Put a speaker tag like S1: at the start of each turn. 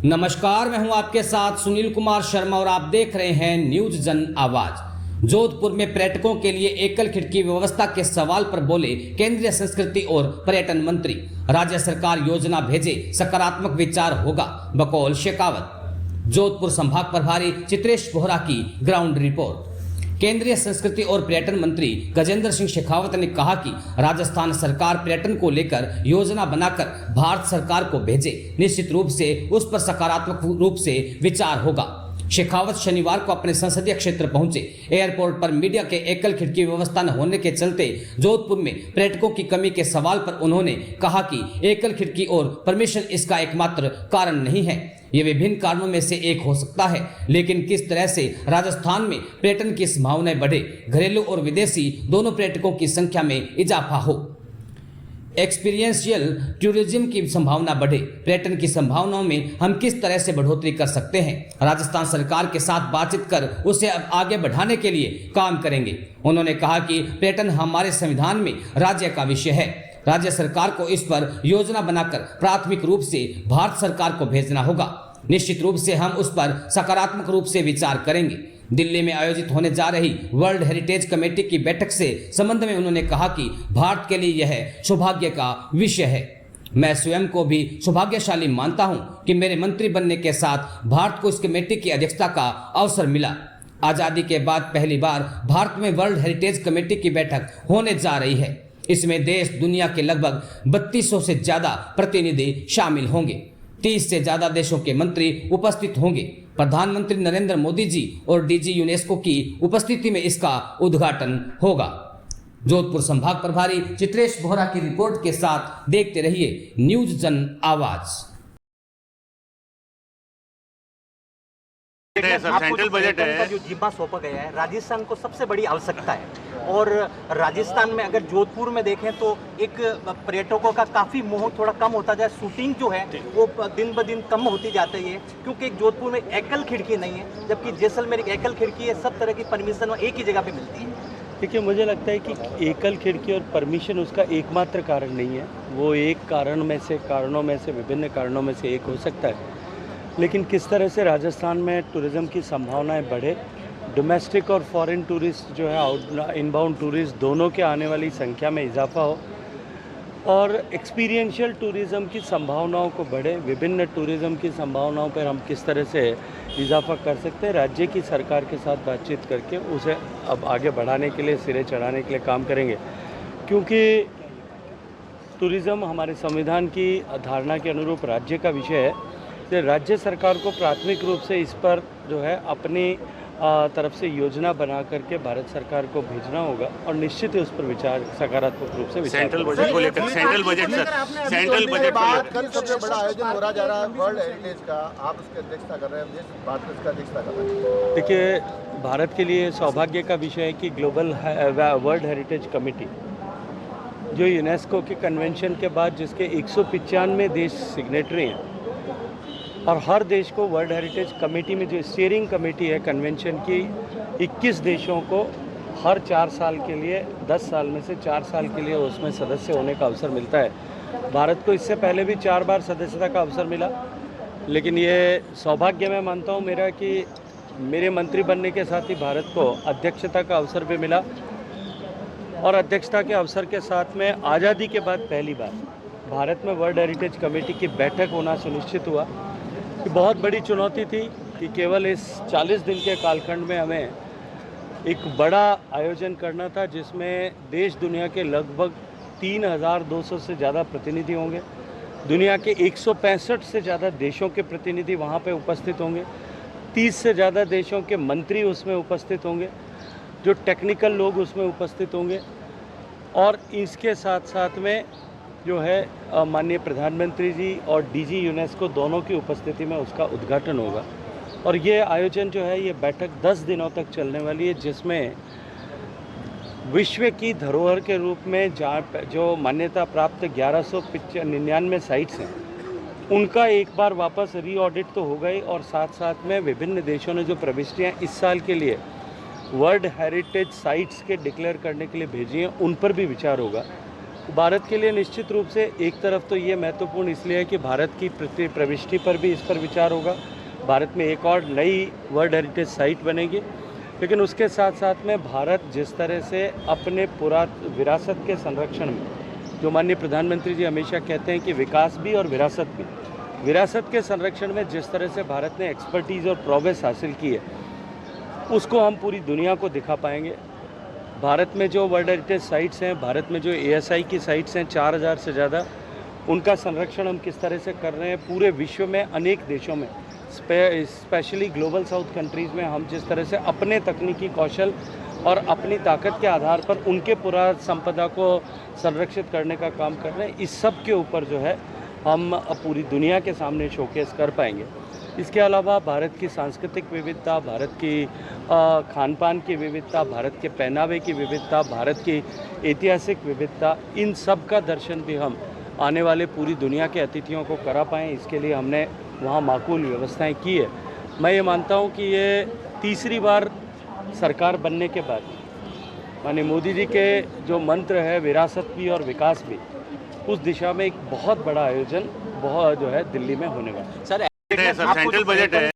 S1: नमस्कार, मैं हूं आपके साथ सुनील कुमार शर्मा और आप देख रहे हैं न्यूज जन आवाज। जोधपुर में पर्यटकों के लिए एकल खिड़की व्यवस्था के सवाल पर बोले केंद्रीय संस्कृति और पर्यटन मंत्री, राज्य सरकार योजना भेजे सकारात्मक विचार होगा, बकौल शेखावत। जोधपुर संभाग प्रभारी चित्रेश बोहरा की ग्राउंड रिपोर्ट। केंद्रीय संस्कृति और पर्यटन मंत्री गजेंद्र सिंह शेखावत ने कहा कि राजस्थान सरकार पर्यटन को लेकर योजना बनाकर भारत सरकार को भेजे, निश्चित रूप से उस पर सकारात्मक रूप से विचार होगा। शेखावत शनिवार को अपने संसदीय क्षेत्र पहुंचे। एयरपोर्ट पर मीडिया के एकल खिड़की व्यवस्था न होने के चलते जोधपुर में पर्यटकों की कमी के सवाल पर उन्होंने कहा कि एकल खिड़की और परमिशन इसका एकमात्र कारण नहीं है, ये विभिन्न कारणों में से एक हो सकता है, लेकिन किस तरह से राजस्थान में पर्यटन की संभावनाएं बढ़े, घरेलू और विदेशी दोनों पर्यटकों की संख्या में इजाफा हो, एक्सपीरियंशियल टूरिज्म की संभावना बढ़े, पर्यटन की संभावनाओं में हम किस तरह से बढ़ोतरी कर सकते हैं, राजस्थान सरकार के साथ बातचीत कर उसे आगे बढ़ाने के लिए काम करेंगे। उन्होंने कहा कि पर्यटन हमारे संविधान में राज्य का विषय है, राज्य सरकार को इस पर योजना बनाकर प्राथमिक रूप से भारत सरकार को भेजना होगा, निश्चित रूप से हम उस पर सकारात्मक रूप से विचार करेंगे। दिल्ली में आयोजित होने जा रही वर्ल्ड हेरिटेज कमेटी की बैठक से संबंध में उन्होंने कहा कि भारत के लिए यह सौभाग्य का विषय है। मैं स्वयं को भी सौभाग्यशाली मानता हूं कि मेरे मंत्री बनने के साथ भारत को इस कमेटी की अध्यक्षता का अवसर मिला। आजादी के बाद पहली बार भारत में वर्ल्ड हेरिटेज कमेटी की बैठक होने जा रही है। इसमें देश दुनिया के लगभग 3200 से ज्यादा प्रतिनिधि शामिल होंगे। 30 से ज्यादा देशों के मंत्री उपस्थित होंगे। प्रधानमंत्री नरेंद्र मोदी जी और डीजी यूनेस्को की उपस्थिति में इसका उद्घाटन होगा। जोधपुर संभाग प्रभारी चित्रेश बोहरा की रिपोर्ट के साथ देखते रहिए न्यूज जन आवाज।
S2: सेंट्रल बजट है
S3: जो जिम्मा सौंपा गया है, राजस्थान को सबसे बड़ी आवश्यकता है और राजस्थान में अगर जोधपुर में देखें तो एक पर्यटकों का काफ़ी मोह थोड़ा कम होता जाए, शूटिंग जो है वो दिन ब दिन कम होती जाती है क्योंकि एक जोधपुर में एकल खिड़की नहीं है, जबकि जैसलमेर एक एकल खिड़की है। सब तरह की परमिशन एक ही जगह पे मिलती है।
S4: देखिए, मुझे लगता है कि एकल खिड़की और परमिशन उसका एकमात्र कारण नहीं है, वो एक कारणों में से विभिन्न कारणों में से एक हो सकता है, लेकिन किस तरह से राजस्थान में टूरिज़्म की संभावनाएं बढ़े, डोमेस्टिक और फॉरेन टूरिस्ट जो है इनबाउंड टूरिस्ट दोनों के आने वाली संख्या में इजाफा हो और एक्सपीरियंशियल टूरिज़्म की संभावनाओं को बढ़े, विभिन्न टूरिज़्म की संभावनाओं पर हम किस तरह से इजाफा कर सकते हैं, राज्य की सरकार के साथ बातचीत करके उसे अब आगे बढ़ाने के लिए, सिरे चढ़ाने के लिए काम करेंगे। क्योंकि टूरिज़्म हमारे संविधान की धारणा के अनुरूप राज्य का विषय है, राज्य सरकार को प्राथमिक रूप से इस पर जो है अपनी तरफ से योजना बना करके भारत सरकार को भेजना होगा और निश्चित ही उस पर विचार सकारात्मक रूप से विचार।
S2: सेंट्रल बजट को लेकर सेंट्रल बजट
S5: कल सबसे बड़ा आयोजन हो रहा जा रहा है वर्ल्ड हेरिटेज का, आप उसकी अध्यक्षता कर रहे हैं, भारत इसका अध्यक्षता कर रहे हैं।
S4: देखिए, भारत के लिए सौभाग्य का विषय है कि ग्लोबल वर्ल्ड हेरिटेज कमेटी जो यूनेस्को के कन्वेंशन के बाद जिसके 195 देश सिग्नेटरी हैं और हर देश को वर्ल्ड हेरिटेज कमेटी में जो स्टीयरिंग कमेटी है कन्वेंशन की, 21 देशों को हर 4 साल के लिए 10 साल में से 4 साल के लिए उसमें सदस्य होने का अवसर मिलता है। भारत को इससे पहले भी 4 बार सदस्यता का अवसर मिला, लेकिन ये सौभाग्य मैं मानता हूँ मेरा कि मेरे मंत्री बनने के साथ ही भारत को अध्यक्षता का अवसर भी मिला और अध्यक्षता के अवसर के साथ में आज़ादी के बाद पहली बार भारत में वर्ल्ड हेरिटेज कमेटी की बैठक होना सुनिश्चित हुआ। कि बहुत बड़ी चुनौती थी कि केवल इस 40 दिन के कालखंड में हमें एक बड़ा आयोजन करना था जिसमें देश दुनिया के लगभग 3200 से ज़्यादा प्रतिनिधि होंगे, दुनिया के 165 से ज़्यादा देशों के प्रतिनिधि वहाँ पे उपस्थित होंगे, 30 से ज़्यादा देशों के मंत्री उसमें उपस्थित होंगे, जो टेक्निकल लोग उसमें उपस्थित होंगे और इसके साथ साथ में जो है माननीय प्रधानमंत्री जी और डीजी यूनेस्को दोनों की उपस्थिति में उसका उद्घाटन होगा। और ये आयोजन जो है, ये बैठक 10 दिनों तक चलने वाली है, जिसमें विश्व की धरोहर के रूप में जो मान्यता प्राप्त 1199 साइट्स हैं उनका एक बार वापस री ऑडिट तो हो गई और साथ साथ में विभिन्न देशों ने जो प्रविष्टियाँ इस साल के लिए वर्ल्ड हेरिटेज साइट्स के डिक्लेयर करने के लिए भेजी हैं उन पर भी विचार होगा। भारत के लिए निश्चित रूप से एक तरफ तो ये महत्वपूर्ण इसलिए है कि भारत की प्रविष्टि पर भी इस पर विचार होगा। भारत में एक और नई वर्ल्ड हेरिटेज साइट बनेगी, लेकिन उसके साथ साथ में भारत जिस तरह से अपने विरासत के संरक्षण में, जो माननीय प्रधानमंत्री जी हमेशा कहते हैं कि विकास भी और विरासत भी, विरासत के संरक्षण में जिस तरह से भारत ने एक्सपर्टीज़ और प्रोग्रेस हासिल की है, उसको हम पूरी दुनिया को दिखा पाएंगे। भारत में जो वर्ल्ड हेरिटेज साइट्स हैं, भारत में जो ASI की साइट्स हैं 4000 से ज़्यादा, उनका संरक्षण हम किस तरह से कर रहे हैं। पूरे विश्व में अनेक देशों में, स्पेशली ग्लोबल साउथ कंट्रीज़ में हम जिस तरह से अपने तकनीकी कौशल और अपनी ताकत के आधार पर उनके पुरा संपदा को संरक्षित करने का काम कर रहे हैं, इस सब के ऊपर जो है हम पूरी दुनिया के सामने शोकेस कर पाएंगे। इसके अलावा भारत की सांस्कृतिक विविधता, भारत की खान पान की विविधता, भारत के पहनावे की विविधता, भारत की ऐतिहासिक विविधता, इन सब का दर्शन भी हम आने वाले पूरी दुनिया के अतिथियों को करा पाएँ, इसके लिए हमने वहाँ माकूल व्यवस्थाएं की है। मैं ये मानता हूँ कि ये तीसरी बार सरकार बनने के बाद माननीय मोदी जी के जो मंत्र है विरासत भी और विकास भी, उस दिशा में एक बहुत बड़ा आयोजन जो है दिल्ली में होने वाला है।
S3: सर
S2: सर सेंट्रल बजट है,